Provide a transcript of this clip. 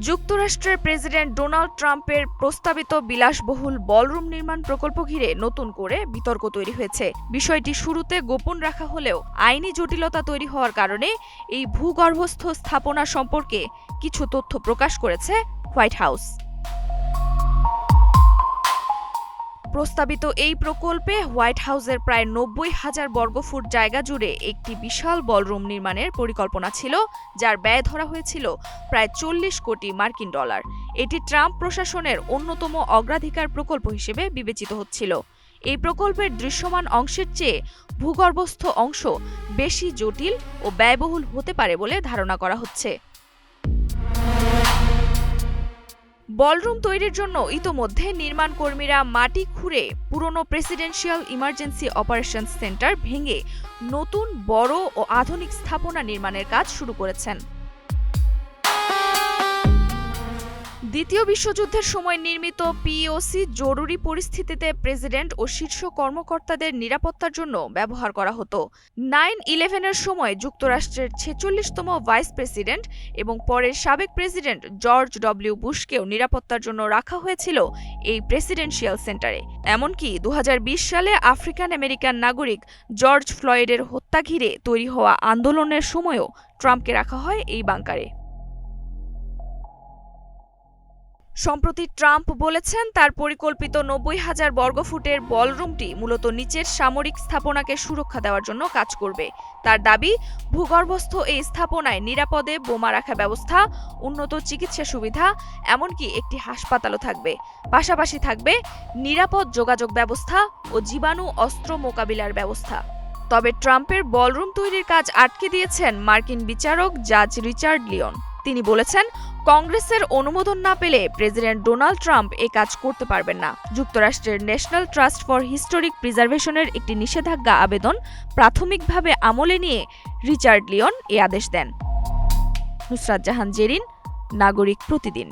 যুক্তরাষ্ট্রের president Donald ট্রাম্পের প্রস্তাবিত বিলাসবহুল বলরুম নির্মাণ প্রকল্প ঘিরে নতুন করে বিতর্ক তৈরি হয়েছে। বিষয়টি শুরুতে গোপন রাখা হলেও আইনি জটিলতা তৈরি হওয়ার কারণে এই ভূগর্ভস্থ স্থাপনা সম্পর্কে কিছু তথ্য প্রকাশ করেছে হোয়াইট হাউস। প্রস্তাবিত এই প্রকল্পে হোয়াইট হাউসের প্রায় 90,000 বর্গফুট জায়গা জুড়ে একটি বিশাল বলরুম নির্মাণের পরিকল্পনা ছিল, যার ব্যয় ধরা হয়েছিল প্রায় $40 কোটি। এটি ট্রাম্প প্রশাসনের অন্যতম অগ্রাধিকার প্রকল্প হিসেবে বিবেচিত হচ্ছিল। এই প্রকল্পের দৃশ্যমান অংশের চেয়ে ভূগর্ভস্থ অংশ বেশি জটিল ও ব্যয়বহুল হতে পারে বলে ধারণা করা হচ্ছে। বলরুম তৈরির জন্য ইতোমধ্যে নির্মাণ কর্মীরা মাটি খুঁড়ে পুরনো প্রেসিডেন্সিয়াল ইমার্জেন্সি অপারেশনস সেন্টার ভেঙে নতুন বড় ও আধুনিক স্থাপনা নির্মাণের কাজ শুরু করেছেন। দ্বিতীয় বিশ্বযুদ্ধের সময় নির্মিত পিওসি জরুরি পরিস্থিতিতে প্রেসিডেন্ট ও শীর্ষ কর্মকর্তাদের নিরাপত্তার জন্য ব্যবহার করা হতো। 9/11-এর সময় যুক্তরাষ্ট্রের 46তম ভাইস প্রেসিডেন্ট এবং পরের সাবেক প্রেসিডেন্ট জর্জ ডব্লিউ বুশকেও নিরাপত্তার জন্য রাখা হয়েছিল এই প্রেসিডেন্সিয়াল সেন্টারে। এমনকি 2020 সালে আফ্রিকান আমেরিকান নাগরিক জর্জ ফ্লয়েডের হত্যা ঘিরে তৈরি হওয়া আন্দোলনের সময়ও ট্রাম্পকে রাখা হয় এই বাংকারে। সম্প্রতি ট্রাম্প বলেছেন, তার পরিকল্পিত 90,000 বর্গফুটের বলরুমটি মূলত নিচের সামরিক স্থাপনাকে সুরক্ষা দেওয়ার জন্য কাজ করবে। তার দাবি, ভূগর্ভস্থ এই স্থাপনায় নিরাপদে বোমা রাখা ব্যবস্থা, উন্নত চিকিৎসা সুবিধা, এমনকি একটি হাসপাতালও থাকবে। পাশাপাশি থাকবে নিরাপদ যোগাযোগ ব্যবস্থা ও জীবাণু অস্ত্র মোকাবিলার ব্যবস্থা। তবে ট্রাম্পের বলরুম তৈরির কাজ আটকে দিয়েছেন মার্কিন বিচারক জাজ রিচার্ড লিওন। তিনি বলেছেন, কংগ্রেসের অনুমোদন না পেলে প্রেসিডেন্ট ডোনাল্ড ট্রাম্প এ কাজ করতে পারবেন না। যুক্তরাষ্ট্রের ন্যাশনাল ট্রাস্ট ফর হিস্টোরিক প্রিজার্ভেশনের একটি নিষেধাজ্ঞা আবেদন প্রাথমিকভাবে আমলে নিয়ে রিচার্ড লিওন এ আদেশ দেন। নুসরাত জাহান জেরিন, নাগরিক প্রতিদিন।